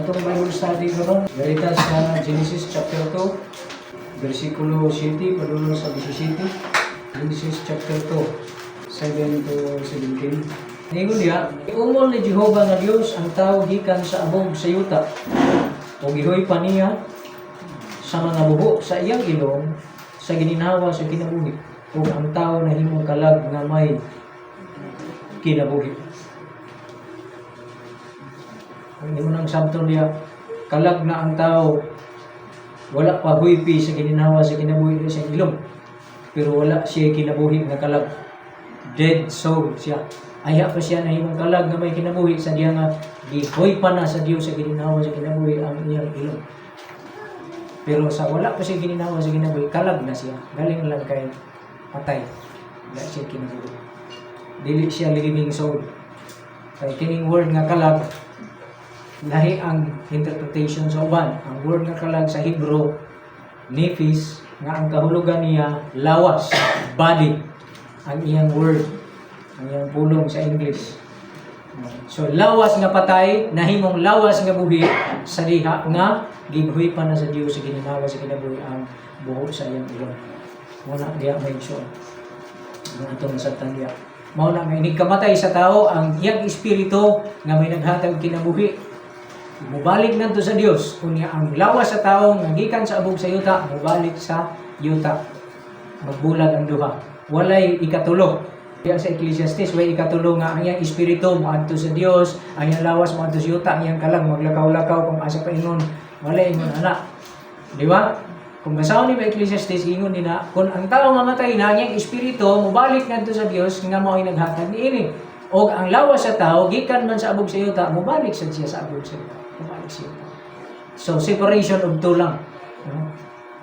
atong Bible study karon galita sa Genesis chapter 2 bersikulo 7 padulong sa 17. Genesis chapter 2 7 to 17. Ningon diha, iumol ni Jehova nga Dios ang tao gikan sa abog sa yuta o gihoy pa niya sa mga buho sa iyang ilong sa gininhawa sa kinabuhi ug ang tao nahimong kalag nga may kinabuhi. Ang unang sabton niya, kalag na ang tao, wala pa huypi sa gininhawa sa kinabuhi sa ilong. Pero wala siya kinabuhi nga kalag. Dead soul siya. Aya pa siya na himong kalag na may kinabuhi sa diya nga gihoy pa na sa Dios sa gininhawa sa kinabuhi ang iyang ilong. Pero sa wala pa siya gininhawa sa kinabuhi, kalag na siya. Galing lang kay patay. Wala siya kinabuhi. Dili siya living soul. Kay kining word nga kalag, lahi ang interpretation sa uban. Ang word nga kalag sa Hebrew, nephis, nga ang kahulugan niya, lawas, body. Ang iyang word, ang iyang pulong sa English. So, lawas nga patay, nahimong lawas nga buhi, sa diha nga, gibuhi pa na sa Diyos, sa gininhawa sa kinabuhi ang buho sa iyang ilong. Muna diya may siya. Ang itong nasabtan diya. Mauna nga inigkamatay sa tao, ang iyang espiritu nga may naghatag kinabuhi. Mubalik nanto sa Dios. Kunya ang lawas sa tao nga gikan sa abog sa yuta, mubalik sa yuta. Magbulag ang duha. Walay ikatulo. Kaya sa Ecclesiastes, way ikatulo nga ang iyang espiritu moadto sa Dios, ang iyang lawas moadto sa yuta, ang iyang kalang maglakaw-lakaw kung asa pa ingon. Walay ingon ana. Di ba? Kung basahon ni Ecclesiastes, ingon nila, kung ang tao mamatay na, ang iyang espiritu mubalik nanto sa Dios nga mao ay naghatag niini. O ang lawas sa tao gikan man sa abog sa yuta, mubalik sa siya sa abog sa yuta. So, separation of two lang. No?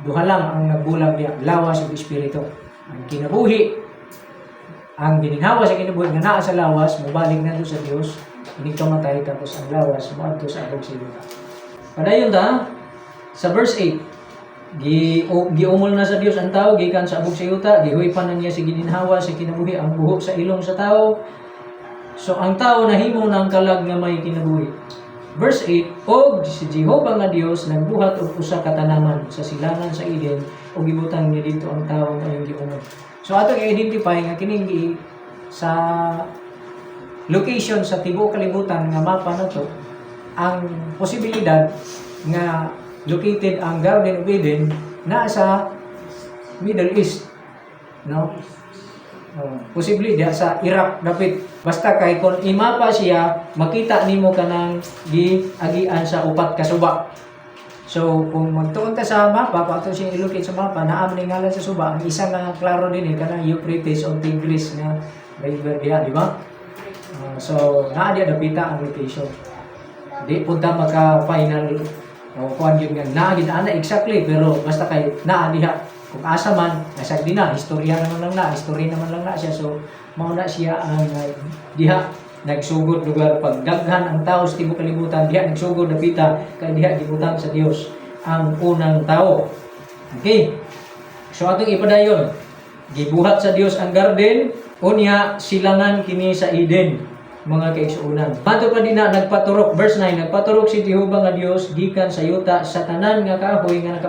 Duha lang ang nagbulag niya, lawas ug espiritu. Ang kinabuhi, ang gininhawa sa kinabuhi nga naa sa lawas, mubalik na sa Dios, hindi kamatay, tapos ang lawas, muadto sa abog sa yuta. Padayon ta, sa verse 8, giumol na sa Dios ang tao, gikan sa abog sa yuta, gihuy pa na niya sa gininhawa sa kinabuhi, ang buhok sa ilong sa tao. So, ang tao nahimo ng kalag nga may kinabuhi. Verse 8, og si Jehova nga Dios nagbuhat og usa ka tanaman sa silangan sa Eden ug gibutang niya dito ang tawo nga iyang giumol. So atong i-identify nga kining sa location sa tibuok kalibutan nga mapa na to, ang posibilidad nga located ang Garden of Eden na sa Middle East, no? Posible diya sa Iraq dapit. Basta kay kung imapa siya, makita nimo kanang giagian sa upat ka suba. So kung magtuon ta sa mapa, pato siya ilocate sa mapa, naa man ngalan sa suba, ang isa nga klaro din kanang Euphrates o Tigris nga river diya, di ba? So naa diya dapita ang location. Di punta maka final o kuan gyud nga naa gid ana exactly, pero basta kay naa diha. Kung asa man, nasag din na, istorya naman lang na, history naman lang na siya. So, mauna siya ang diha, nagsugod lugar. Pag daghan ang tao sa tibuok kalibutan, diha nagsugod na pita, kaya diha gibutan sa Dios ang unang tao. Okay? So, atong ipadayon, gibuhat sa Dios ang garden, unya silangan kini sa Eden, mga kaigsuunan. Mato pa din na nagpaturok, verse 9, nagpaturok si Jehova nga Dios gikan sa yuta sa tanan nga kahoy nga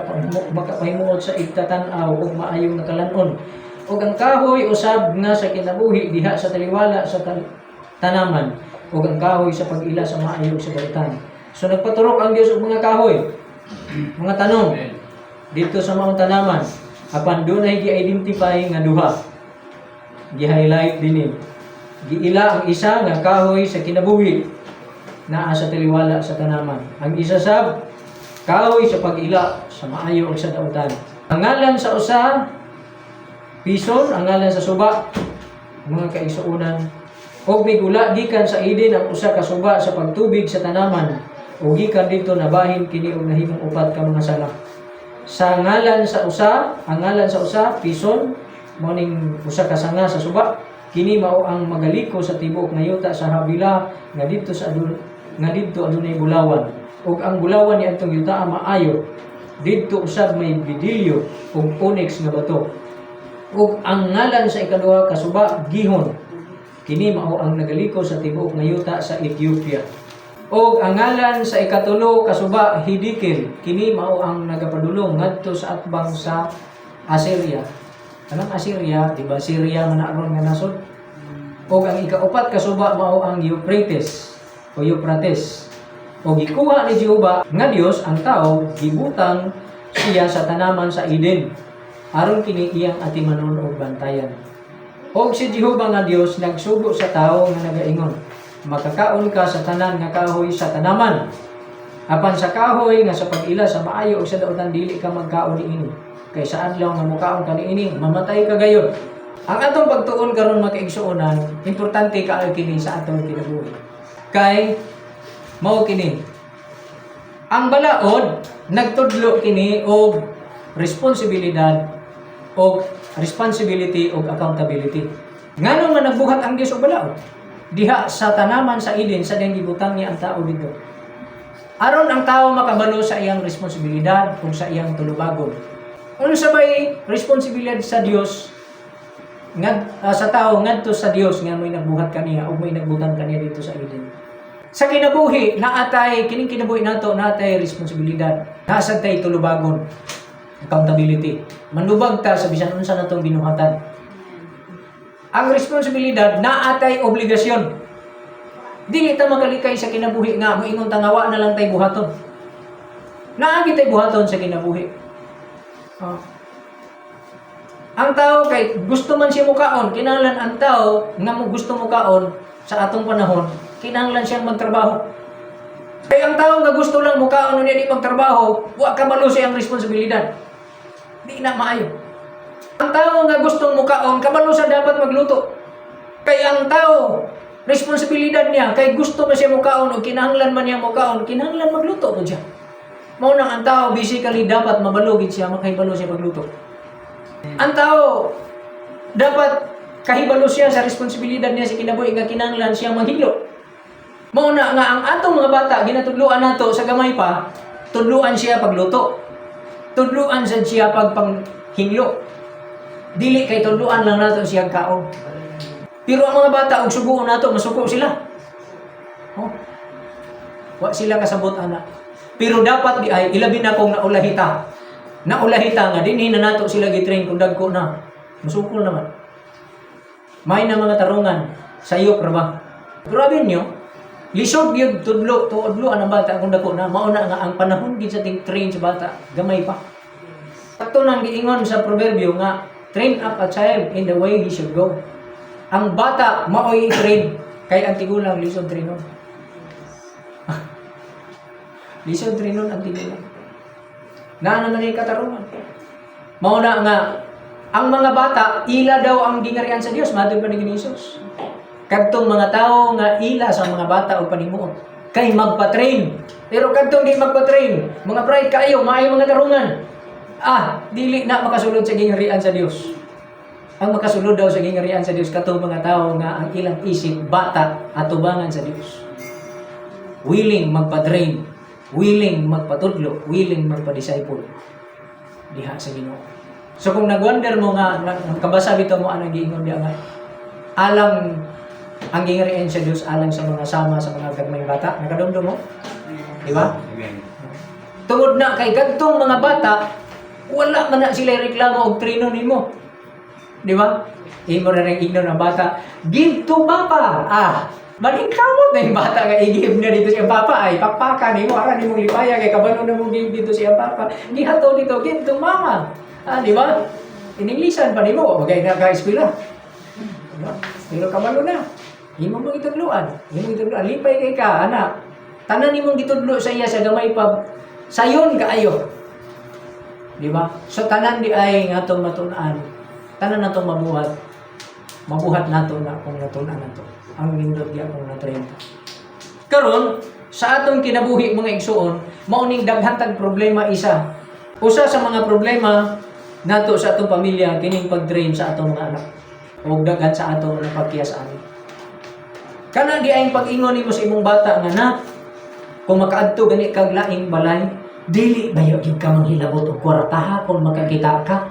makapahimuot sa igtatanaw ug maayong nakalanon. Ug ang kahoy usab nga sa kinabuhi diha sa taliwala sa tanaman, ug ang kahoy sa pag-ila sa maayong sa balitan. So nagpaturok ang Dios og mga kahoy, mga tanom dito sa mga tanaman. Apan dunay gi-identify nga duha. Gi-highlight dinhi. Giila ang isa nga kahoy sa kinabuhi naa sa taliwala sa tanaman. Ang isa sab kahoy sa pag-ila sa maayo ug sa dautan. Ang ngalan sa usa pison, ang ngalan sa suba, mga kaigsuunan. Og migula gikan sa Eden ang usa ka suba sa pagtubig sa tanaman. Og gikan dito nabahin kini og nahimong upat ka mga sala. Sa ngalan sa usa, ang ngalan sa usa pison, moning usa ka sanga sa suba. Kini mao ang magaliko sa tibuok nga yuta sa habila nga didto adunay bulawan. Ug ang bulawan ni adtong yuta maayo. Didto usab may bidilyo ug onyx nga bato. Ug ang ngalan sa ikaduha ka suba gihon. Kini mao ang nagaliko sa tibuok nga yuta sa Ethiopia. Og ang ngalan sa ikatulo kasuba Hidikil, kini mao ang nagapadulong ngadto sa atbang sa Assyria. Kanang Assyria, di ba Syria man aron nga nasod? Og ang ikaupat kasuba mao ang Euphrates o Euphrates. O gikuha ni Jehova nga Dios ang tao, gibutang siya sa tanaman sa Eden. Aron kini iyang atimanon og bantayan. Og si Jehova nga Dios nagsugo sa tao nga nagaingon, makakaon ka sa tanan nga kahoy sa tanaman. Apan sa kahoy nga sa pag-ila sa maayo o sa dautan dili ka magkaon niini. Kay sa adlaw nga mukaon ka niini, mamatay ka gayon. Ang atong pagtuon karon makaigsuonan, importante kaayo kini sa atong kinabuhi. Kay mao kini. Ang balaod nagtudlo kini og responsibilidad og responsibility og accountability. Nganong nga nagbuhat ang Dios og balaod? Diha sa tanaman sa Eden sa diyang gibutang niya ang tao dito. Aron ang tao makabalo sa iyang responsibilidad ug sa iyang tulubagon. Ano sabay responsibilidad sa Dios sa tao ngadto sa Dios nga may nagbuhat kaniya ug may nagbutang kaniya dito sa Eden. Sa kinabuhi naatay kining kinabuhi nato naatay responsibilidad, nasa tay tulubagon, accountability. Manlubag ta sa bisan unsa natong binuhatan. Ang responsibilidad naatay obligasyon. Dili ta makalikay sa kinabuhi nga moingon ta nga wa na lang tay buhaton. Naagi tay buhaton sa kinabuhi. Ang tao kay gusto man siya mukaon, kinahanglan ang tao nga gusto mukaon sa atong panahon, kinahanglan siyang magtrabaho. Kay ang tao nga gusto lang mukaon niya di magtrabaho, wa kabalo siyang responsibilidad. Di na maayo. Ang tao nga gustong mukaon, kabalo sa dapat magluto. Kay ang tao, responsibilidad niya, kay gusto man siya mukaon o kinahanglan man niya mukaon, kinahanglan magluto po siya. Mao nang ang tao, basically dapat mabalugid siya, makahibalo siya magluto. Ang tao, dapat kahibalo siya sa responsibilidad niya sa kinabuhi nga kinahanglan siya maghilo. Mao na nga ang atong mga bata, ginatudluan nato sa gamay pa, tudluan siya pagluto. Tudluan siya pagpanghinglo. Dili kay tudluan lang nato siya kaon. Pero ang mga bata og suguon nato masuko sila. Oh. Wa sila kasabot ana. Pero dapat di ay ilabi na kong naulahita. Naulahita nga dinhi na nato sila gitrain kung dagko na. Masukol naman. May na mga tarungan sa iyo pra ba? Grabe nyo. Lisod gyud tudlo ang bata kung dako na mao na nga ang panahon gid sa train sa bata gamay pa. Ato nang giingon sa proverbio nga train up a child in the way he should go. Ang bata maoy train kay ang tigulang lisod trinon. Lisod trinon ang tigulang. Naano na katarungan. Mao na nga ang mga bata ila daw ang gingarian sa Dios madto pa ni Jesus. Kadtong mga tao nga ila sa mga bata o panimuot kay magpa-train. Pero kadtong di magpa-train, mga pride kaayo, maayo mga tarungan. Dili na makasulod sa gingarian sa Dios. Ang makasulod daw sa gingarian sa Dios katong mga tao nga ang ilang isip bata at tubangan sa Dios. Willing magpa-train, willing magpatudlo, willing magpa-disciple diha sa Ginoo. So kung nagwonder mo nga kabasa bitaw mo anang giingon diha nga alang ang gingarian sa Dios alang sa mga sama sa mga gagmayng bata, nakadumdum mo? Di ba? Tungod na kay kadtong mga bata wala man na sila reklamo og trino nimo. Di ba? Imo na rin ignon ang bata. Give to Papa. Malikramot na yung bata nga i-give na dito siya Papa. Ay, pakpakan nimo. Ara ni mong lipaya. Kaya kabalo na mong give dito siya Papa. Gihato dito. Give to Mama. Di ba? Ininglisan pa nimo. Magay na ka-eskwela. Diba? Pero kabalo na. Imo mong itudluan. Lipay kay ka, anak. Tanan nimong gitudlo sa iya sa gamay pa. Sayon kaayo. Di ba? So tanan di ay nga itong matunan. Tanan na itong mabuhat. Mabuhat nato na kung natunan nato. Ang nindot di akong na-train. Karon sa atong kinabuhi mga igsuon, mauning daghantag problema isa. Usa sa mga problema nato sa atong pamilya kining pag-train sa atong mga anak. O daghan sa atong mga pagkiyas ani. Kana di ay pag-ingon nimo sa imong bata nga na kung makaadto gani kag laing balay, dili bayo gyud ka manghilabot og kwarta kung makakita ka.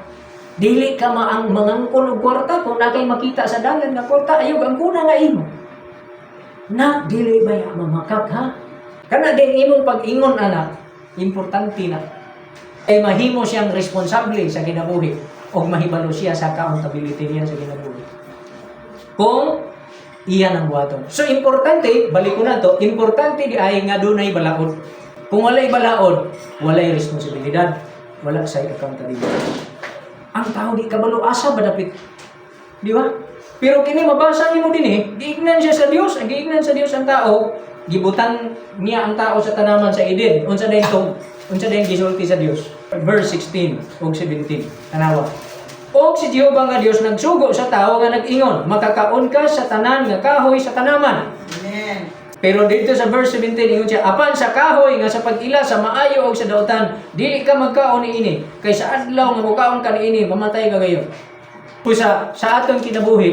Dili ka maang mangangkon og kwarta kung nakay makita sa dalan nga kwarta ayog ang kuna nga imo. Na dili baya mamakak ha. Kana din imong pag-ingon anak, importante na. Ay mahimo siyang responsable sa kinabuhi o mahibalo siya sa accountability niya sa kinabuhi. Kung iyan ang buhaton. So importante, balik ko na to, importante di ay nga dunay balaod. Kung walay balaod, walay responsibilidad, wala sa accountability. Ang tao di kabalo asa ba dapit? Di ba? Pero kini mabasa nimo dinhi, giignan siya sa Dios, giignan sa Dios ang tao, gibutan niya ang tao sa tanaman sa Eden. Unsa dayon gisulti sa Dios? Verse 16 ug 17. Tanawa. Og si Jehova nga Dios nagsugo sa tao nga nag-ingon, makakaon ka sa tanan nga kahoy sa tanaman. Amen. Pero dito sa verse 17 ingon siya, apan sa kahoy nga sa pag-ila sa maayo og sa dautan, dili ka magkaon niini, kay sa adlaw nga mukaon ka niini, mamatay ka gayon. Pusa sa atong kinabuhi,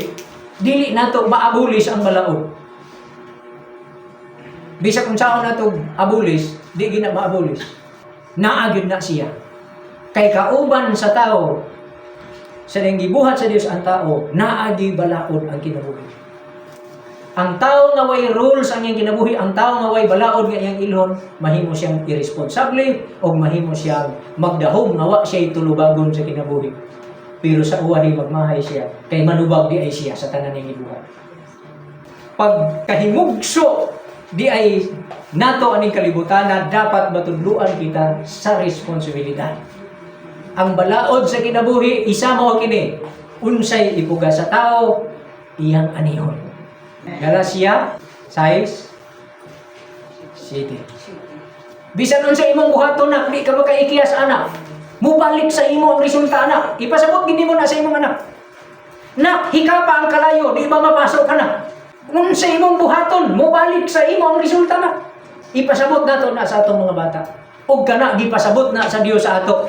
dili nato maabulis ang balaod. Bisag kung saan nato abulis, di gina maabulis. Naagid na siya. Kay kauban sa tao, sa gibuhat sa Dios ang tao, naagi balaod ang kinabuhi. Ang tao nga way rules ang iyang kinabuhi, ang tao nga way balaod nga iyang ilhon, mahimo siyang irresponsible o mahimo siyang magdahom nga wa siya tulubagon sa kinabuhi. Pero sa uwahi magmahay siya, kay manubag di ay siya sa tanan niyang gibuhat. Pag kahimugso di ay nato aning kalibutan na dapat matudluan kita sa responsibilidad. Ang balaod sa kinabuhi, isa mo kini, unsay ipuga sa tao, iyang anihon. Galatia 6:7. Bisan unsa imong buhaton na, di ka makaikyas anak. Mubalik sa imo ang resulta anak. Ipasabot gini mo na sa imong anak. Nak, hikapa ang kalayo, di ba mapasok ka na? Unsa imong buhaton, mubalik sa imo ang resulta na. Ipasabot nato na sa atong mga bata. Og kana gipasabot na sa Dios sa ato.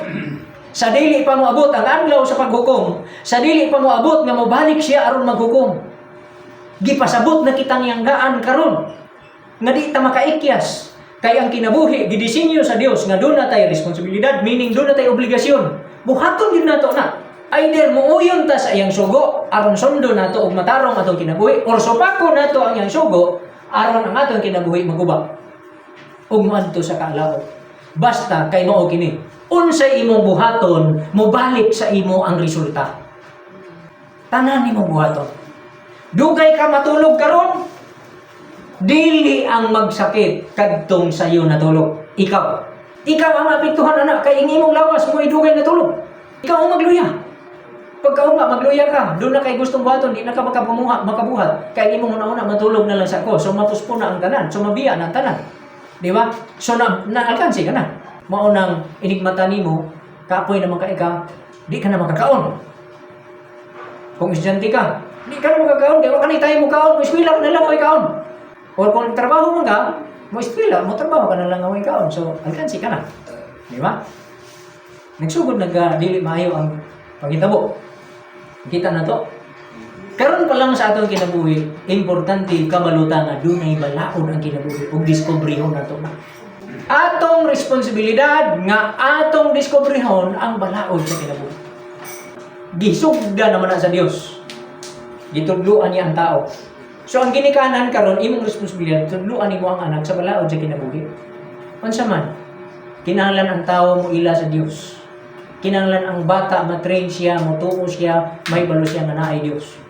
Sa dili pa moabot ang adlaw sa paghukom, sa dili pa moabot nga mobalik siya aron maghukom. Gipasabot na kita niyang daan karon. Nga di ta makaikyas. Kay ang kinabuhi gidisenyo sa Dios nga doon na tayo responsibilidad, meaning doon na tayo obligasyon. Buhaton din nato na. Either muuyon ta sa iyang sugo aron sundo nato og matarong atong kinabuhi, or supako nato ang iyang sugo aron ang atong kinabuhi magubak. Ug moadto sa kaalaw. Basta kay mao kini. Unsay imong buhaton, mobalik sa imo ang resulta. Tanan nimo buhaton. Dugay ka matulog karon, dili ang magsakit kadtong sayo natulog. Ikaw ang apektuhan anak kay imong lawas mo idugay natulog. Ikaw ang magluya. Pagkauma magluya ka, doon na kay gustong buhaton, di na ka makabuhat. Kay imong una-una matulog na lang sa ko, so mapuspo na ang tanan, so mabiya na ang tanan. Di ba? So naalkansi ka na. Maunang inigmata nimo, kapoy naman ka ika, di ka na makakaon. Kung estudyante ka, di ka na makakaon, di ba kanay tayo mo kaon, mo eskwela na lang mo ikaon. O kung trabaho mo ka, mo eskwela, mo trabaho ka na lang mo ikaon. So, alkansi ka na. Di ba? Nagsugod dili maayo ang pangitabo. Kita na to. Karon pa lang sa atong kinabuhi, importante kamalutan nga dunay balaod ang kinabuhi ug discoverihon nato na. Atong responsibilidad nga atong discoverihon ang balaod sa kinabuhi. Gisugda naman na sa Dios. Gitudluan niya ang tao. So ang ginikanan karon imong responsibilidad tudluan nimo ang anak sa balaod sa kinabuhi. Unsa man? Kinahanglan ang tao mo ila sa Dios. Kinahanglan ang bata matrain siya, motuo siya, may balo siya nga naay Dios.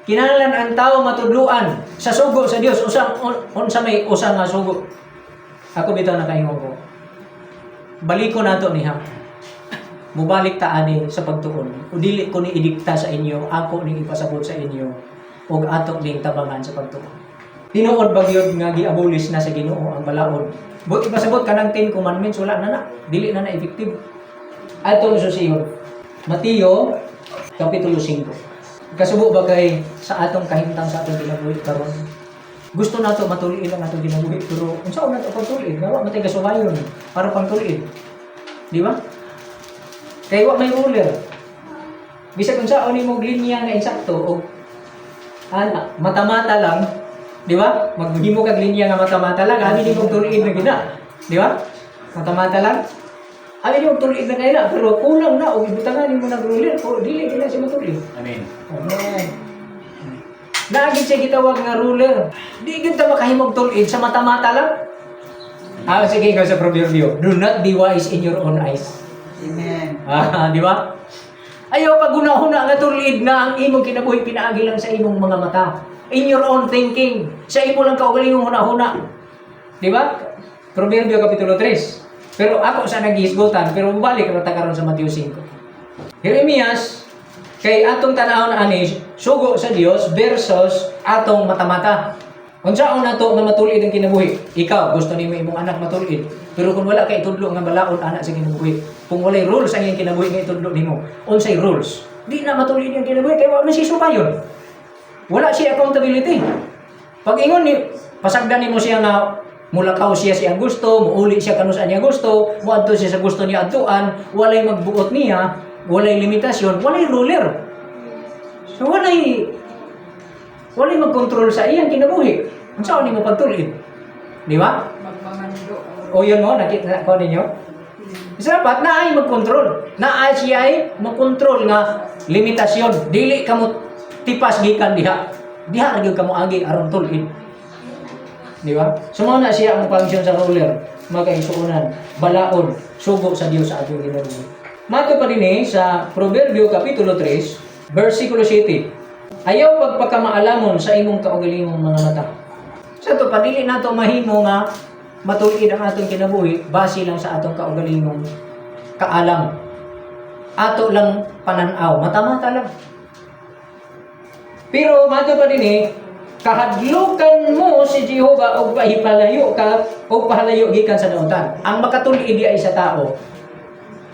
Kinahanglan ang tao matudluan sa sugo sa Dios. Unsa may usa nga sugo. Ako bitaw nakaingon ko. Baliko nato niha. Mubalik ta ani sa pagtuon. O dili ko ni idikta sa inyo, ako ni ipasabot sa inyo ug ato ning tabangan sa pagtuon. Tinuod ba gyud nga giabolis na sa Ginoo ang balaod? But ipasabot kanang 10 commandments wala na. Dili na effective. Atong susiyon. Mateo kapitulo 5. Kasubo ba kay sa atong kahimtang sa atong kinabuhi karon? Gusto nato matuliin ang atong kinabuhi pero unsa na to pagtuliin? Gawa matay kasumayon para pagtuliin. Di ba? Kay wa may ruler. Bisag unsa nimo linya nga eksakto o mata-mata lang, di ba? Maghimo kag linya nga mata-mata lang, ani nimo tuliin na gina. Di ba? Mata-mata lang. Ani nimo tuliin na kaya pero kulang na og ibutangan nimo nag ruler o dili gina si matulid. Amen. Amen. Naagid siya gitawag nga ruler. Di gid ta makahimog tulid sa mata-mata lang. Sige ikaw sa proverbio. Do not be wise in your own eyes. Amen. Di ba? Ayaw pag una-una nga tulid na ang imong kinabuhi pinaagi lang sa imong mga mata. In your own thinking. Sa imo lang kaugalingong huna-huna. Di ba? Proverbio Kapitulo 3. Pero ako sa naghisgutan, pero balik na karon sa Mateo 5. Jeremias, kay atong tanawon ani sugo sa Dios versus atong mata-mata. Unsaon nato nga matulid ang kinabuhi? Ikaw gusto nimo imong anak matulid, pero kung wala kay itudlo nga balaod anak sa kinabuhi, kung walay rules ang iyang kinabuhi nga itudlo nimo, unsay rules? Di na matulid ang kinabuhi kay wala siya supayon. Wala siya accountability. Pag ingon ni pasagdan nimo siya nga mulakaw siya siyang gusto, muuli siya kanus niya gusto, muadto siya sa gusto niya adtuan, walay magbuot niya, walay limitasyon, walay ruler. So walay magkontrol sa iyang kinabuhi. Unsa ni mo pagtulid? Di ba? Magmamando. O yun mo, nakita ko ninyo? Isa dapat na ay magkontrol. Na ay siya ay magkontrol nga limitasyon. Dili kamo tipas gikan diha. Diha ra gyud kamo agi aron tulid. Di ba? Sumao na siya ang function sa ruler, magkaigsuonan, balaod, sugo sa Dios sa atong kinabuhi. Mato pa dinhi sa Proverbio Kapitulo 3, versikulo 7. Ayaw pagpakamaalamon sa imong kaugalingong mga mata. Sa to padili nato mahimo nga matulid ang atong kinabuhi base lang sa atong kaugalingong kaalam. Ato lang pananaw, mata-mata lang. Pero mato pa dinhi kahadlukan mo si Jehova og pahipalayo ka o pahalayo gikan sa nautan. Ang makatulid di ay sa tao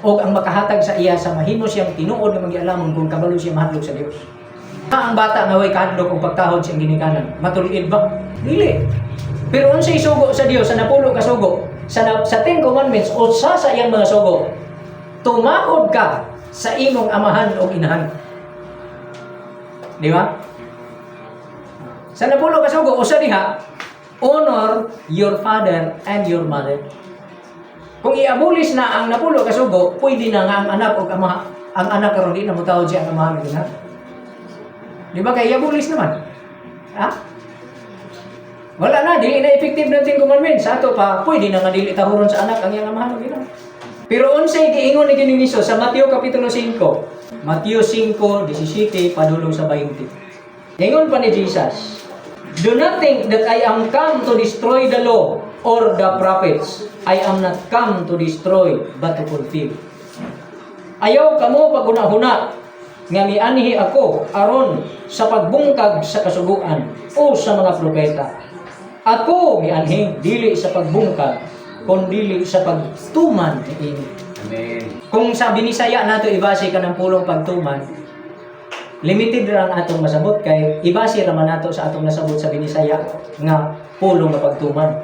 o ang makahatag sa iya sa mahimo siyang tinuod nga magialamon kung kabalo siya mahadlok sa Dios. Ang bata nga way kahadlok og pagkahod siyang ginikanan, matulid ba? Dili. Pero unsay sugo sa Dios sa napulo ka sugo sa 10 commandments o sa iyang mga sugo, tumaod ka sa imong amahan o inahan. Di ba? Sa napulo ka sugo, usa diha, honor your father and your mother. Kung iabulis na ang napulo ka sugo, pwede na nga ang anak o ama, ang anak karon di na mutawad siya ang amahan na. Di ba kay iabulis naman? Ha? Wala na, dili na effective ng 10 commandments. Sa ato pa, pwede na nga dili tahuron sa anak ang iyang amahan na. Pero unsay giingon ni Ginoong Hesus sa Mateo Kapitulo 5, Mateo 5:17 padulong sa 20. Ingon pa ni Jesus, do not think that I am come to destroy the law or the prophets. I am not come to destroy, but to fulfill. Ayaw kamo paguna-huna nga mianhi ako aron sa pagbungkag sa kasuguan o sa mga propeta. Ako mianhi dili sa pagbungkag, kundi sa pagtuman niini. Amen. Kung sa Binisaya nato ibase ka ng pulong pagtuman, limited lang atong masabot kay ibase raman nato sa atong nasabot sa Binisaya nga pulong nga pagtuman.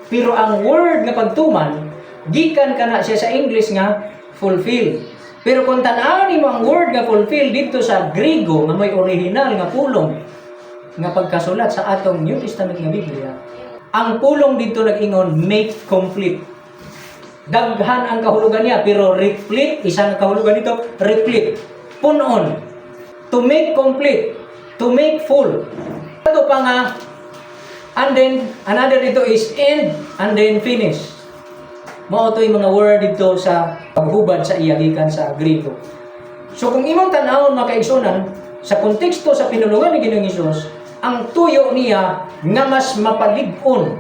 Pero ang word nga pagtuman gikan kana siya sa English nga fulfill. Pero kung tan-awon nimo ang word nga fulfill dito sa Griego nga may original nga pulong nga pagkasulat sa atong New Testament nga Biblia, ang pulong dito nag-ingon make complete. Daghan ang kahulugan niya pero replete, isang kahulugan dito replete. Punon. To make complete, to make full. Ito pa nga, and then, another dito is end, and then finish. Mao ito yung mga word dito sa paghubad sa iyagikan sa Griego. So kung imong tan-awon makaigsunan, sa konteksto sa pinulungan ni Ginoong Hesus, ang tuyo niya nga mas mapalig-on,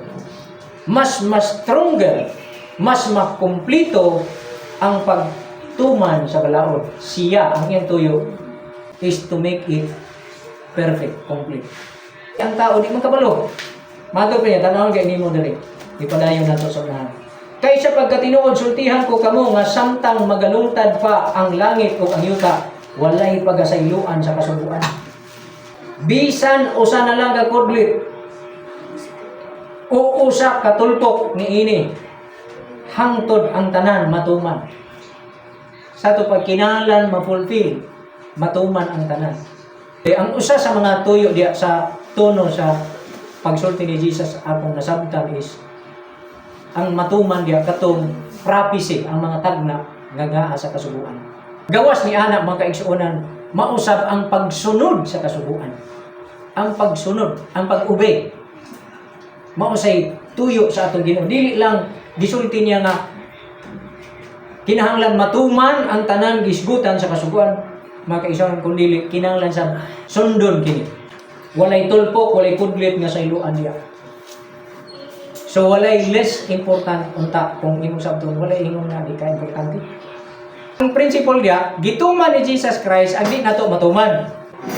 mas stronger, mas makumplito ang pagtuman sa balaod. Siya, ang iyang tuyo, is to make it perfect, complete. Ang tao di man kabalo. Mato pa niya, tanawon kay nimo diri. Ipadayon nato sa unahan. Kaysa pagkatinuod sultihan ko kamo nga samtang magalungtad pa ang langit o ang yuta, walay pagasayloan sa kasubuan. Bisan usa na lang ka kudlit o usa ka tultok niini, hangtod ang tanan matuman. Sa to pagkinalan mafulfill, matuman ang tanan. Ang usa sa mga tuyo diya sa tono sa pagsulti ni Jesus akong nasabtan is ang matuman diya katong prophecy ang mga tagna nga sa kasubuan. Gawas ni anak mga kaigsuonan mausab ang pagsunod sa kasubuan. ang pagsunod, ang pag-obey. Mao say tuyo sa atong Ginoo. Dili lang gisulti niya nga kinahanglan matuman ang tanan gisgutan sa kasuguan, mga kaisahan, kundi kinahanglan sa sundon kini. Walay tulpok, walay kudlit nga sa iluan niya. So walay less important unta kung imong sabton, walay ingon nga di ka importante. Ang principle dia, gituman ni Jesus Christ ang di nato matuman.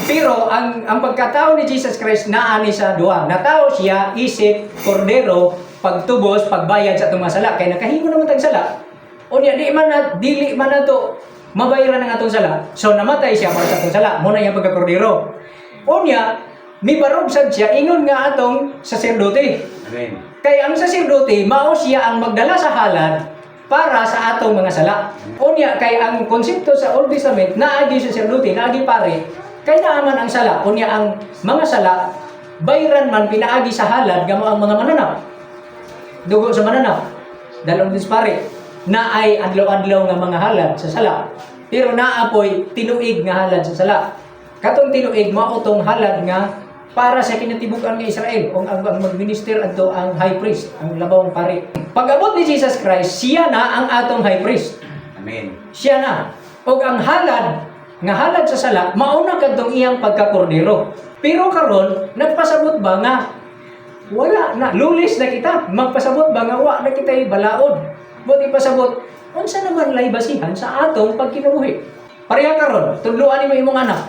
Pero ang pagkatao ni Jesus Christ naa ni sa duha. Natao siya isip kordero pagtubos pagbayad sa atong mga sala kay nakahimo naman tag sala. Unya dili man nato mabayaran ang atong sala. So namatay siya para sa atong sala. Mo na yang pagkakordero. Unya mibarog sad siya ingon nga atong saserdote. Amen. Kay ang saserdote mao siya ang magdala sa halad para sa atong mga sala. Unya kay ang konsepto sa Old Testament naagi saserdote, naagi pare, kay naaman ang sala. Unya ang mga sala bayran man pinaagi sa halad gamo ang mga mananaw. Dugo sa mananaw. Dalong dispare na ay adlaw-adlaw nga mga halad sa sala. Pero naapoy tinuig nga halad sa sala. Katong tinuig mao tong halad nga para sa kinatibuk-an nga Israel o ang magminister adto ang high priest, ang labawang pari. Pag-abot ni Jesus Christ, siya na ang atong high priest. Amen. Siya na. O ang halad nga halad sa sala mauna kadtong iyang pagkakordero. Pero karon nagpasabot ba nga wala na, lulis na kita. Magpasabot ba nga wa na kita'y balaod. Buti pasabot, unsa naman lay basihan sa atong pagkinabuhi. Pareha karon, tudloan nimo imong anak.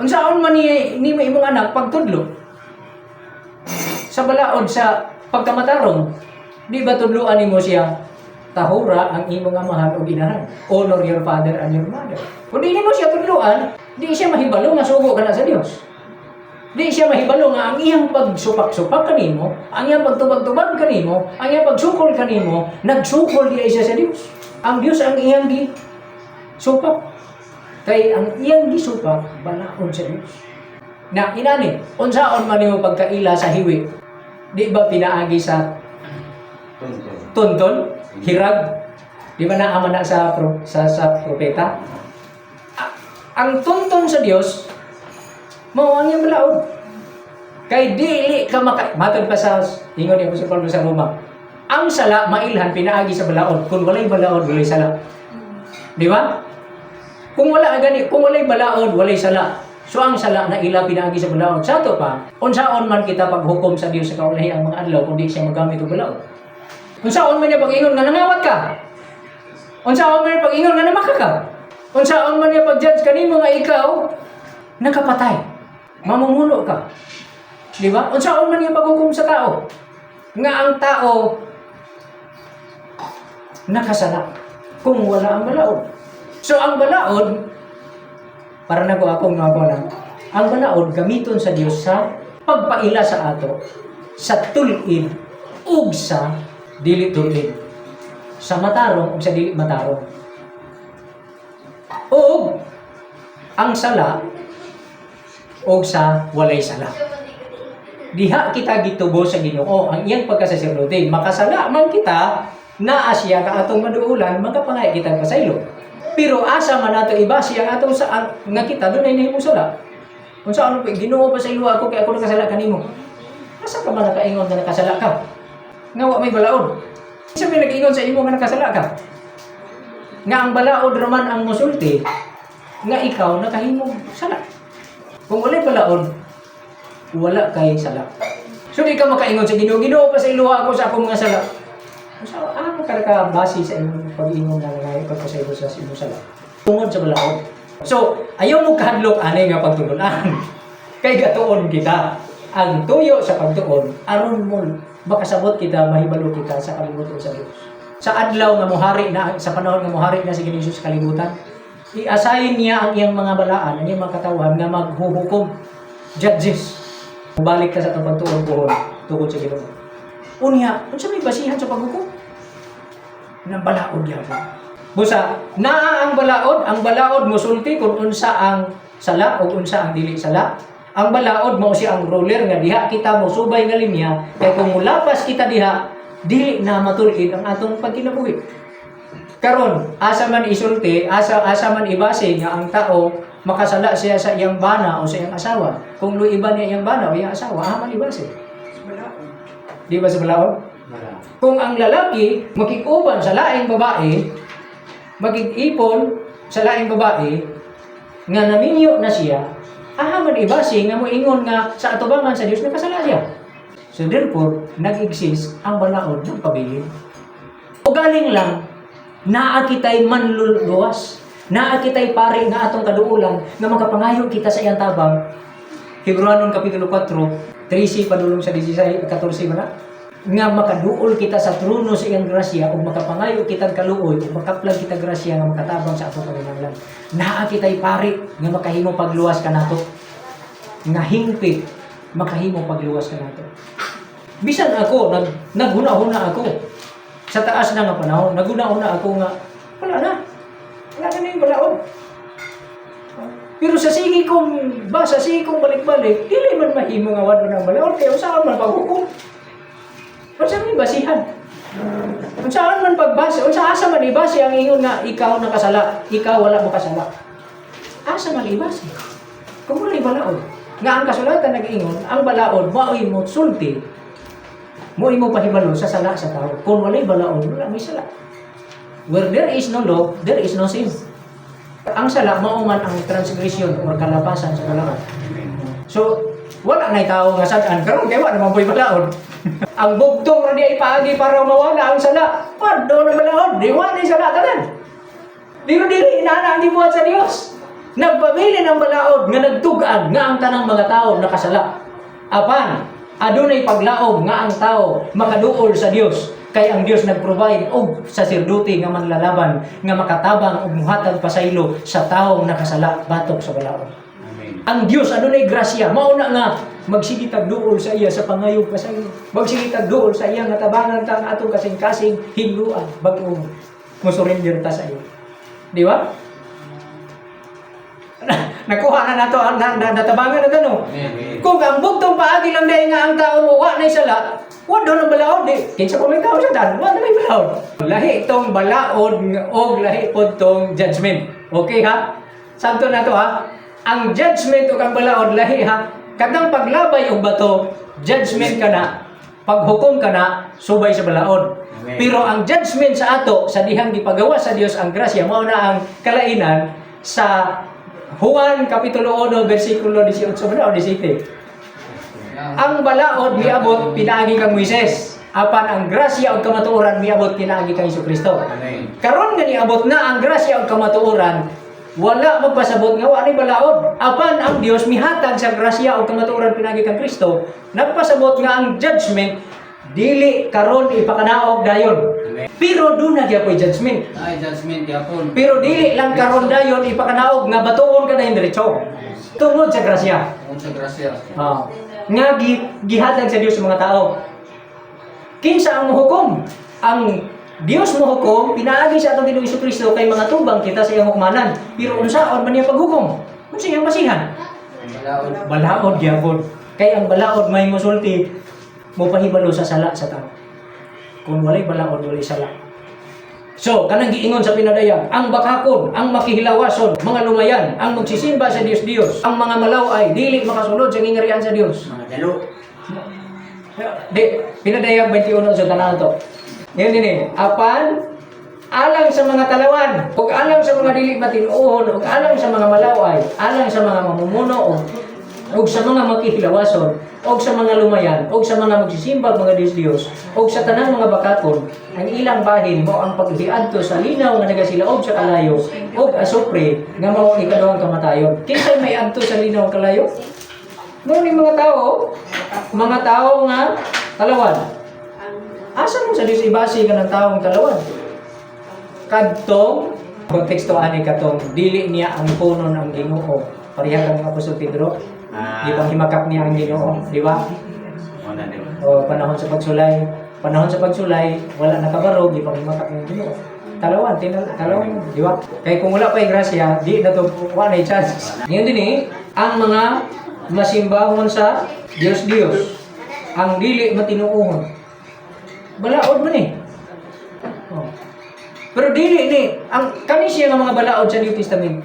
Unsaon man ni mo imong anak pagtudlo? Sa balaod sa pagkamatarong, di ba tudloan nimo siya? Tahura ang imong amahan o ginahan. Honor your father and your mother. Kung di nimo siya tudloan, di siya mahibalo nga sugo ka na sa Dios. Di siya mahibalo nga ang iyang pagsupak-supak kanimo, ang iyang pagtubag-tubag kanimo, ang iyang pagsukol kanimo, nagsukol di siya sa Dios. Ang Dios ang iyang supak. Kay ang iyang gisupak balaod sa Dios. Na inani, unsaon man nimo pagkaila sa hiwi? Di ba pinaagi sa tunton, hirag? Di ba naaman na sa propeta? Ang tunton sa Dios mao ang iyang balaod. Kay dili ka matod pa sa ingon ni Apostol Pablo sa Roma. Ang sala mailhan pinaagi sa balaod. Kung walay balaod, walay sala. Di ba? Kung walay balaod, walay sala. So ang sala na ila pinaagi sa balaod. Sa to pa, unsaon man kita paghukom sa Dios sa kaulahi ang mga adlaw kung di siya magamit og balaod. Unsaon man niya pag-ingon nga nangawat ka? Unsaon man niya pag-ingon nga namaka ka? Unsaon man niya pag-judge kanimo nga ikaw nakapatay? Mamumuno ka. Di ba? Unsaon man niya paghukom sa tao? Nga ang tao nakasala kung wala ang balaod. So ang balaod, para na ko akong lang, ang balaod gamiton sa Dios sa pagpaila sa ato, sa tulid ug sa dili tulid, sa matarong ug sa dili matarong. Ug ang sala ug sa walay sala. Diha kita gitubo sa Ginoo ang iyang pagkasaserdote. Makasala man kita, naa siya ka atong maduulan, magapangay kita pasaylo. Pero asa man nato ibasi ang atong sa nga kita dunay nahimong sala. Kung saan pa Ginoo pa sa ilo ako kay ako nakasala kanimo. Asa ka man nakaingon nga nakasala ka? Nga wa may balaod. Isa may nag-ingon sa imo nga nakasala ka. Nga ang balaod raman ang musulti nga ikaw nakahimong sala. Kung walay balaod, wala kay sala. So di ka makaingon sa Ginoo, Ginoo pa sa ilo ako sa akong mga sala. So, ano ka base sa inyong pag-ingon na nangyay pagpasaylo sa imong sala? Tungod sa balaod. So, ayaw mo kahadlok anay nga pagtununan. Kay gatuon kita. Ang tuyo sa pagtuon, aron mo makasabot kita, mahibalo kita sa kalibutan sa Dios. Sa adlaw nga mohari na, sa panahon nga mohari na si Jesus sa kalibutan, i-assign niya ang iyang mga balaan, ang iyang mga katawhan nga maghuhukom, judges. Balik ka sa itong pagtuon buhon, tungkol sa Ginoo. Unya, unsa may basihan sa paghukom? Nang balaod gyapon. Busa, naa ang balaod mosulti kung unsa ang sala o unsa ang dili sala. Ang balaod mao siya ang ruler nga diha kita mosubay nga linya kay kung mulapas kita diha dili na matulid ang atong pagkinabuhi. Karon, asa man isulti, asa man ibase nga ang tao makasala siya sa iyang bana o sa iyang asawa. Kung luiban niya iyang bana o iyang asawa, haman ibase. Di ba sa balaod? Kung ang lalaki makikuban sa laing babae, magig-ipon sa laing babae, nga naminyo na siya, haman ibase nga mo ingon nga sa atubangan sa Dios nakasala siya. So therefore, nag-exist ang balaod ng pabilin. O galing lang, naa kita'y manluluwas, naa kita'y pare nga atong kaduulan, na makapangayo kita sa iyang tabang. Hebreanon Kapitulo 4, 13 padulong sa 16, 14 ba na? Nga makaduol kita sa trono sa iyang grasya, o makapangayo kitang kaluoy, o makaplag kita grasya nga makatabang sa atong kalinanglan. Naa kita'y pare nga makahimo pagluwas ka nato. Nga hingpit, makahimo pagluwas ka nato. Bisan ako, naghuna-huna ako. Sa taas na nga panahon, naghuna-huna ako nga, wala na yung balaod. Pero sa sige kong balik-balik, dili man mahimo nga wala ng balaod, kaya saan man paghukom? Saan man basihan? Saan man pagbase? Asa man ibase ang ingon nga ikaw nakasala, ikaw wala mo kasala? Asa man ibase? Kung wala yung balaod. Nga ang kasulatan nag-ingon, ang balaod, maoy mo sulti, mo imo pahibalo sa sala sa tao. Kung walay balaod, wala may sala. Where there is no law, there is no sin. Ang sala mao man ang transgression or kalapasan sa balaod. So, wala na tao nga sad-an karon kay wala naman po'y balaod. Ang bugtong ra di ipaagi para mawala ang sala. Pado na balaod, di wala na sala tanan. Dili inana ang gibuhat sa Dios. Nagpabilin ang balaod nga nagtugan nga ang tanang mga tao nakasala. Apan adunay paglaom nga ang tao makaduol sa Dios, kay ang Dios nag-provide og saserdote nga manlalaban nga makatabang og muhatag pasaylo sa taong nakasala batok sa balaod. Amen. Ang Dios adunay grasya, mao na nga magsigitag duol sa iya sa pangayog pasaylo. Magsigitag duol sa iya nga tabangan kang atong kasing-kasing higluan bag-o mo surrender ta sa iyo. Di ba? Nakuha na nato ang natabangan na gano. Kung ang bugtong paagi lang dahil nga ang tao mo, wa na isala, wa doon ang balaod eh. Kinsa kung may tao siya dan, wa na may balaod. Lahi itong balaod o lahi po itong judgment. Okay ha? Santo na to ha? Ang judgment o kang balaod, lahi ha? Kadang paglabay o bato, judgment ka na, paghukom ka na, subay sa balaod. Amen. Pero ang judgment sa ato, sa dihang gipagawa sa Dios ang grasya, mao na ang kalainan sa Juan Kapitulo 1, versikulo 18 o 17. Ang balaod miabot pinaagi kang Moises. Apan ang grasya o kamatuoran miabot pinaagi kang Jesucristo. Karon nga niabot na ang grasya o kamatuoran, wala magpasabot nga wa ni balaod. Apan ang Dios mihatag sa grasya o kamatuoran pinaagi kang Kristo, nagpasabot nga ang judgment dili karon ipakanaog dayon. Pero doon na gyapon judgment. Ay, judgment gyapon. Pero dili lang karon dayon ipakanaog nga batuon ka na diretso. Tungod sa grasya. Tungod sa grasya. Nga gihatag sa Dios sa mga tao. Kinsa ang hukom? Ang Dios mo hukom pinaagi sa atong Ginoong Jesucristo kay mga tubang kita sa iyang hukmanan. Pero unsaon man niya paghukom? Unsa iyang basihan? Balaod gyapon. Kay ang balaod may mosulti mo pahibalo sa sala sa tao. Kung walay balaod, walay sala. So, kanang giingon sa pinadayag, ang bakakon, ang makihilawason, mga lumayan, ang magsisimba sa Dios-Dios, ang mga malaway, dili makasulod sa ngingarian sa Dios. Mga dalo. Di, pinadayag 21 sa tanan to. Ngayon din apan, alang sa mga talawan, o alang sa mga dili matinuon, o alang sa mga malaway, alang sa mga mamumuno, o sa mga makihilawason, o sa mga lumayan, o sa mga magsisimbag mga Diyos-Diyos, o sa tanang mga bakakon, ang ilang bahin mo ang paghiadto sa linaw nga nagasilaog sa kalayo, o asupre nga mao ni kaduhang kamatayon. Kinsay may adto sa linaw kalayo? Mo ni mga tao nga talawan. Asa mo sa Dios ibase ka ng taong talawan? Kadtong konteksto ani katong dili niya ang puno ng Ginoo. Pareha kang Apostol Pedro. Di ba himakap niya ang Ginoo, di ba? O panahon sa pagsulay, wala nakabarog, di pa himakap ng Ginoo. Talawan, di ba? Kaya kung wala pa yung grasya, di na to wala yung chance. Ngayon din ang mga masimbahon sa Diyos-Diyos, ang dili matinuuhon. Balaod man Pero dili ni ang kani siya nga mga balaod sa New Testament.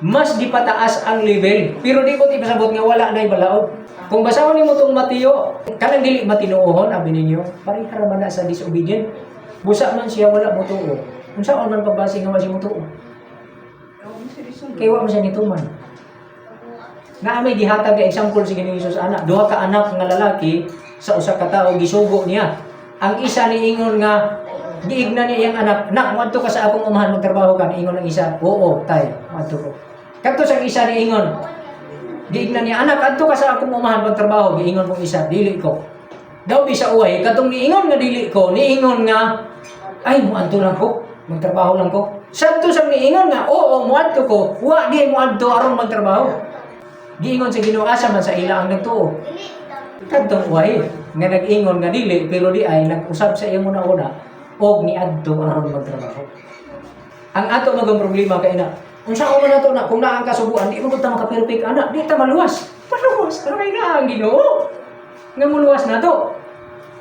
mas gipataas ang level. Pero di ko ipasabot nga wala na ibalaod. Kung basahon nimo tong Mateo, kanang dili matinuohon abi ninyo, parihara man na sa disobedient. Busa man siya wala mo tuo. Unsaon man pagbase nga wala siya mo tuo? Kaya wa man siya nituman. Na may gihatag nga example si Ginoong Hesus anak, duha ka anak nga lalaki sa usa ka tawo gisugo niya. Ang isa niingon nga giigna niya iyang anak, "Nak, moadto ka sa akong umahan magtrabaho ka." Niingon ang isa, "Oo, tay, moadto ko." Kadto sang isa niingon, giigna niya, "Anak, adto ka sa akong umahan magtrabaho." Giingon mong isa, "Dili ko." Daw bisa uway, katong niingon nga dili ko, niingon nga, "Ay, moadto lang ko, magtrabaho lang ko." Sadto sang niingon nga, "Oo, moadto ko." Wa di moadto aron magtrabaho. Giingon sa Ginoo asa man sa ila ang nagtuo. Kadtong uway nga nag-ingon nga dili pero di ay nag-usab sa imo na una og niadto aron magtrabaho. Ang ato magong problema kay na unsa man nato na kung naa ang kasubuan di mo ta makaperfect ana di ta maluwas. Maluwas kay na ang Ginoo. Nga muluwas na to.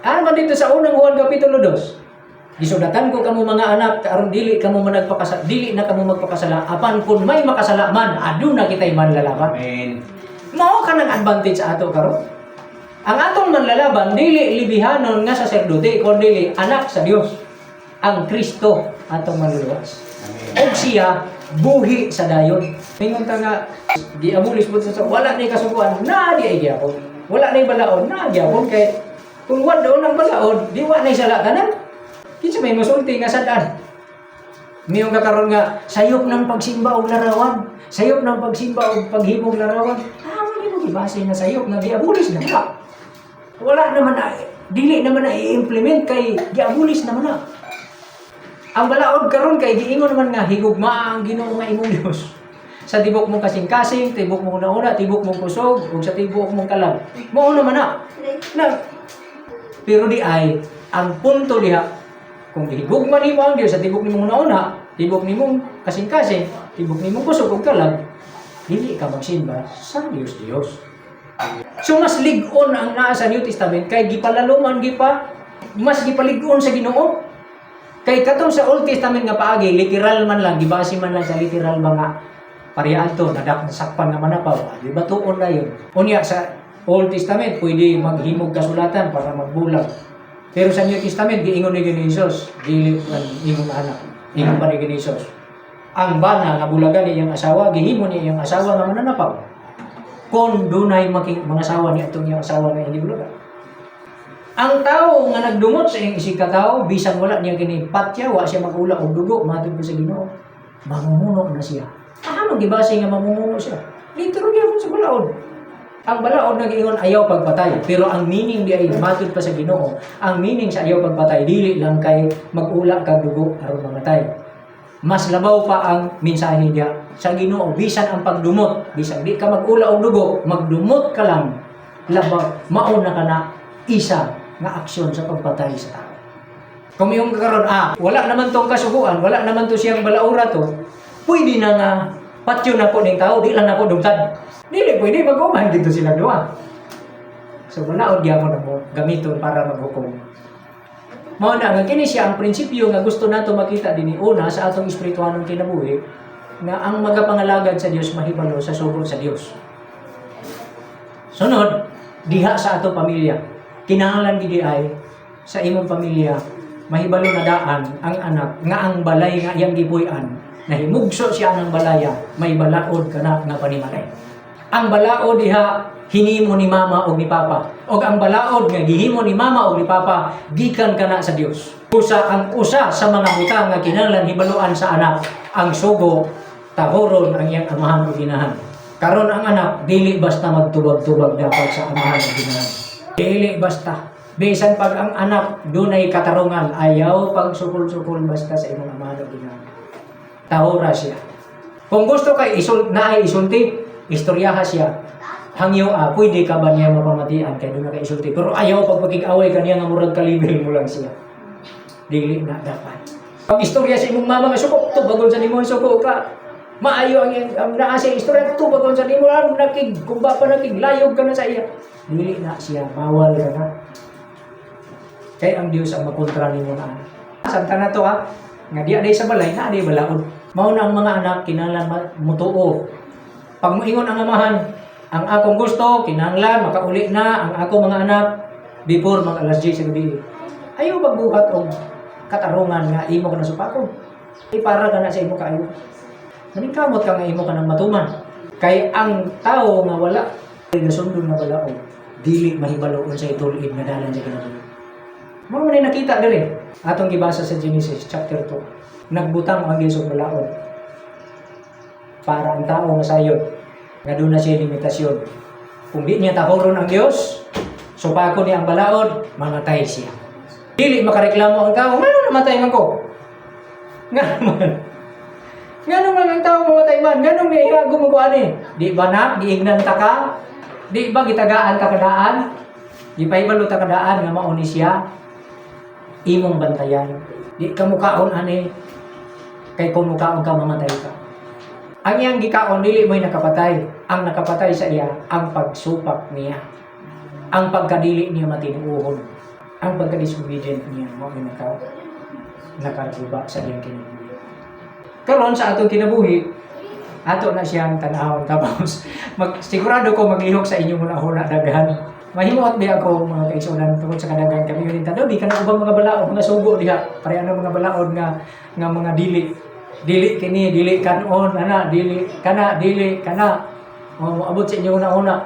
Ano man dito sa unang Juan kapitulo 2. Gisudatan ko kamo mga anak aron dili kamo managpakasala dili na kamo magpakasala apan kun may makasala man aduna kitay manlalaban. Amen. Mao kanang advantage sa ato karon. Ang atong manlalaban dili libihanon nga saserdote kundi anak sa Dios. Ang Kristo atong manluluwas. Amen. Og siya buhi sa dayon. Mingon ta nga giabulis pud sa wala ni kasuguan na di ay gyapon. Wala ni balaod na gyapon kay kung wala doon ang balaod di wa nay sala kanan. Kinsa may masulti nga sadaan. Miyong kakaroon nga sayop ng pagsimba og larawan. Sayop ng pagsimba og paghimog larawan. Hindi mo gibase na sayop nga giabulis na wala. Wala naman na, dili naman na i-implement kay giabulis naman na. Ang balaod karon kay giingon naman nga higugma ang Ginoo nga imong Dios. Sa tibok mong kasing-kasing, tibok mong nauna, tibok mong kusog, ug sa tibok mong kalag. Mao naman na. Pero di ay ang punto diha kung higugma nimo ang Dios sa tibok nimong nauna, tibok nimong kasing-kasing, tibok nimong kusog ug kalag, dili ka magsimba sa Dios. So mas lig-on ang naa sa New Testament kay gipalaluman mas gipalig-on sa Ginoo. Kay katong sa Old Testament nga paagi literal man lang gibase man lang sa literal mga parehas to nadak sakpan nga manapaw. Di ba tuon na yun? Unya sa Old Testament pwede maghimog kasulatan para magbulag. Pero sa New Testament giingon ni Hesus, dili man imong anak. Ingon pa ni Hesus. Ang bana nga bulagan ni iyang asawa gihimo ni iyang asawa nga mananapaw. Kung dunay mga asawa ni atong iyang asawa nga hindi bulagan. Ang tao nga nagdumot sa iyang isig katao, bisan wala niya kini patya, wa siya mag-ula og dugo, matod pa sa Ginoo. Mamumuno na siya. Ano gibase nga mamumuno siya? Dito ro gyapon sa balaod. Ang balaod nag-ingon ayaw pagpatay, pero ang meaning di ay matod pa sa Ginoo. Ang meaning sa ayaw pagpatay dili lang kay mag-ula kag dugo aron mamatay. Mas labaw pa ang mensahe niya sa Ginoo, bisan ang pagdumot, bisan di ka mag-ula og dugo, magdumot ka lang. Labaw, mauna ka na isa nga aksyon sa pagpatay sa tao. Kung yung kakaroon, wala naman tong kasuguan, wala naman to siyang balaura to, pwede na nga patyo na po ng tao, di lang na po dumtad. Dili, pwede mag-uman dito sila doon. So, wala o diya mo na mo gamiton para maghukom. Mao na nga, kini siya ang prinsipyo nga gusto nato makita din una sa atong espirituhanong kinabuhi na ang magapangalagad sa Dios mahibalo sa sugod sa Dios. Sunod, diha sa atong pamilya. Kinahanglan gidi ay sa imong pamilya mahibalo na daan ang anak nga ang balay nga iyang gipuy-an nahimugso siya ng balaya may balaod kana nga panimalay. Ang balaod diha hinimo ni mama o ni papa og ang balaod nga gihimo ni mama o ni papa gikan kana sa Dios. Ang usa sa mga butang nga kinahanglan hibaluan sa anak ang sugo tahoron ang iyang amahan o ginahan. Karon ang anak dili basta magtubag-tubag dapat sa amahan o ginahan. Dili basta. Bisan pag ang anak dunay katarungan, ayaw pag sukul-sukul basta sa imong amahan o ginahan. Tahora siya. Kung gusto kay naay isulti, istoryaha siya. Hangyo pwede ka ba niya mapamatian kay doon na kay isulti. Pero ayaw pag pagkig-away kaniya nga murag kalibel mo lang siya. Dili na dapat. Pag istorya sa imong mama nga suko, tubagon sa nimo suko ka. Maayo ang naa siya istorya tubagon sa nimo kung ba pa nakiglayog ka na sa iya. Dili na siya, bawal ka na. Kaya ang Diyos ang makontra nimo na. Santa na to Nga di aday sa balay, na aday balaod. Mao na ang mga anak kinahanglan mutuo. Pag moingon ang amahan, ang akong gusto kinahanglan makauli na ang akong mga anak before mag alas 10 sa gabi. Ayaw magbuhat og katarungan nga imo ka na supakon. Para ka na sa imo kaayo. Maningkamot ka nga imo ka nang matuman. Kay ang tao nga wala nasundon nga balaod, dili mahibalo sa itulid nga dalan sa kinabuhi. Mao man nakita diri atong gibasa sa Genesis chapter 2. Nagbutang ang Dios og balaod para ang tao nga sayod nga doon na siya limitasyon. Kung di niya tahoron ang Dios, supako niya ang balaod, mamatay siya. Dili makareklamo ang tao, ngano namatay man ko? Ngano man ang tao mamatay man? Ngano may igago mo ko ani? Di ba na? Di ignan ta ka? Di ba gitagaan ka kadaan? Di pa ibalo ta kadaan nga mao ni siya imong bantayan. Di ka mukaon ani kay kung mukaon ka mamatay ka. Ang iyang gikaon dili mo'y nakapatay. Ang nakapatay sa iya ang pagsupak niya. Ang pagkadili niya matinuohon. Ang pagka-disobedient niya mao ni nakaruba sa iyang kinabuhi. Karon sa atong kinabuhi, ato na siyang tanahon tapos sigurado ko maglihok sa inyong una-una daghan. Mahimuot di ako mga kaigsunan tungod sa kadagang kami ulit daw di kana ubang mga balaod mga sugo diha pareha na mga balaod nga mga dili kini dili kanon ana dili kana abot sa inyong una-una.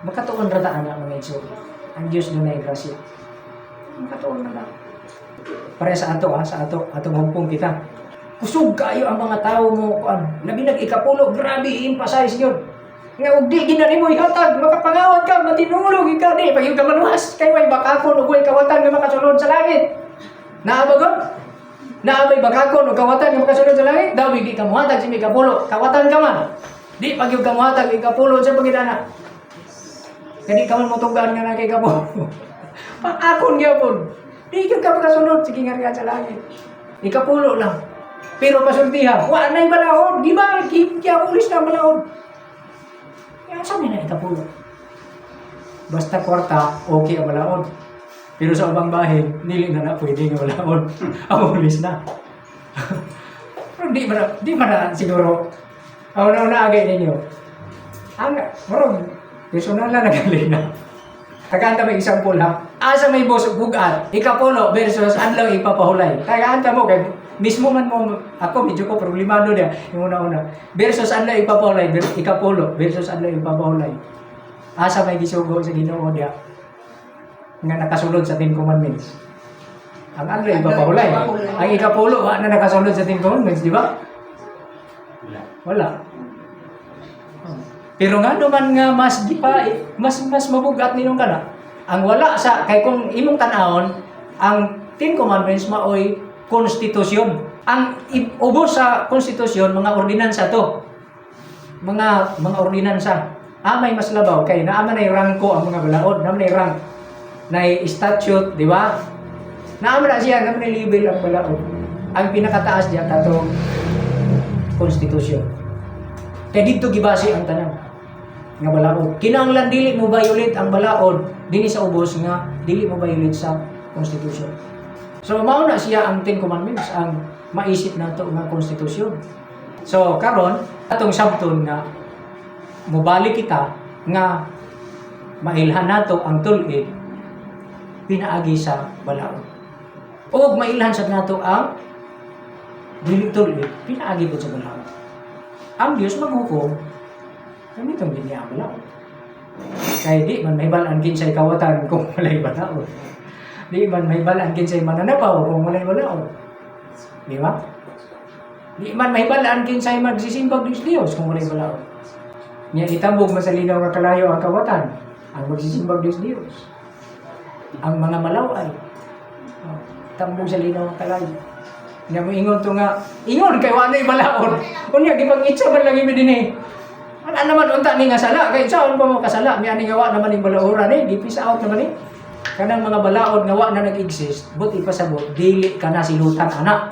Makatuon ra ta ana mga igsunan. Ang Dios dunay grasya. Makatuon ra ta. Pareha sa atong humpong kita. Kusog kayo ang mga tao mo kuan. Labi nag-ikapulo, grabe emphasize yun. Nga ug di ginani mo ihatag, makapangawat ka, matinulog ikaw di pag ka manuhas kay way bakakon ug way kawatan nga makasulod sa langit. Naabagon? Naabay bakakon ug kawatan nga makasulod sa langit, daw di ka muhatag sa ikapulo, kawatan ka man. Di pag ka muhatag ikapulo sa pagidana. Kani ka man motugan nga na kay ikapulo. Pakakon gyapon. Di ka makasulod sige nga sa langit. Ikapulo lang. Pero pasultihan, wala na yung balaod. Di ba? Kaya ulis na ang balaod. Kaya saan na ikapulo? Basta kwarta, okay ang balaod. Pero sa ubang bahin, nili na pwede nga balaod. Ang ulis na. Pero di man siguro. Ang una agay ninyo. Marong, personal na nagaling na. Tagaanta may example ha. Asa may boss bugat, ikapulo versus anlaw ipapahulay. Tagaanta mo kay mismo man mo ako medyo ko problemado dia yung una-una. Versus anlaw ipapahulay, ikapulo versus anlaw ipapahulay. Asa may gisugo sa Ginoo dia nga nakasulod sa 10 commandments. Ang anlaw ipapahulay. Ang ikapulo na nakasulod sa 10 commandments, di ba? Wala. Pero nga naman nga mas mabugat ninong kana. Ang wala sa kay kung imong tan-awon ang 10 commandments maoy konstitusyon. Ang ubos sa konstitusyon mga ordinansa to. Mga ordinansa. May mas labaw kay naama nay rangko ang mga balaod, naama nay rank. Nay statute, di ba? Naama na siya, naama nay level ang balaod. Ang pinakataas diya katong konstitusyon. Kay dito gibase ang tanan nga balaod. Kinahanglan dili mo violate ang balaod dinhi sa ubos nga dili mo violate sa konstitusyon. So mao na siya ang 10 commandments ang maisip nato nga konstitusyon. So karon atong sabton nga mobalik kita nga mailhan nato ang tulid pinaagi sa balaod. O mailhan sad nato ang dili tulid pinaagi pud sa balaod. Ang Dios maghukom kamitong din niya balaod. Kaya di man may balaan kinsay kawatan kung walay balaod. Di man may balaan kinsay mananapaw kung walay balaod. Di ba? Di man may balaan kinsay magsisimbag Diyos kung walay balaod. Nya itambog masalinaw nga kalayo ang kawatan ang magsisimbag Diyos. Ang mga malaway tambog sa linaw ang kalayo. Nya mo ingon to nga ingon kay walay balaod. Unya gipangitsa man lang imi dinhi. Wala naman unta ni nga sala kay saan pa mo kasala mi ani gawa naman ning balaoran ni gipis out naman ni kanang mga balaod nga wa na nag-exist but ipasabot dili kana silutan anak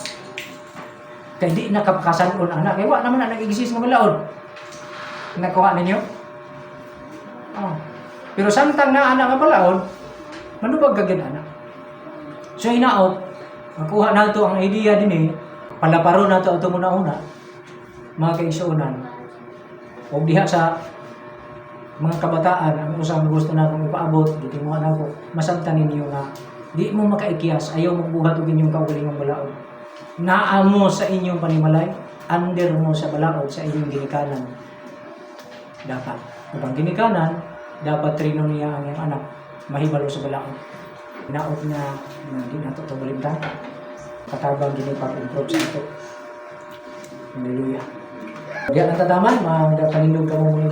kay di nakapakasan-on anak kay wa naman na nag-exist nga balaod nakuha ninyo pero samtang na anak nga balaod manubag ka gid anak so hinaot Makuha na ito ang idea din eh. Palaparo na ito muna-una. Mga kaigsuunan. O diha sa mga kabataan, ang usang gusto na akong ipaabot, dito mo na ako, masabtan ninyo nga, di mo makaikyas, ayaw magbuhat og inyong kaugalingong balaod. Naa mo sa inyong panimalay, under mo sa balaod, sa inyong ginikanan. Dapat. Upang ginikanan, dapat trino niya ang iyong anak, mahibalo sa balaod. Naot na di nato ito balimtan. Katabang ginipag-improve sa ito. Hallelujah. Diyan ang tataman, mga panindog ka mo muna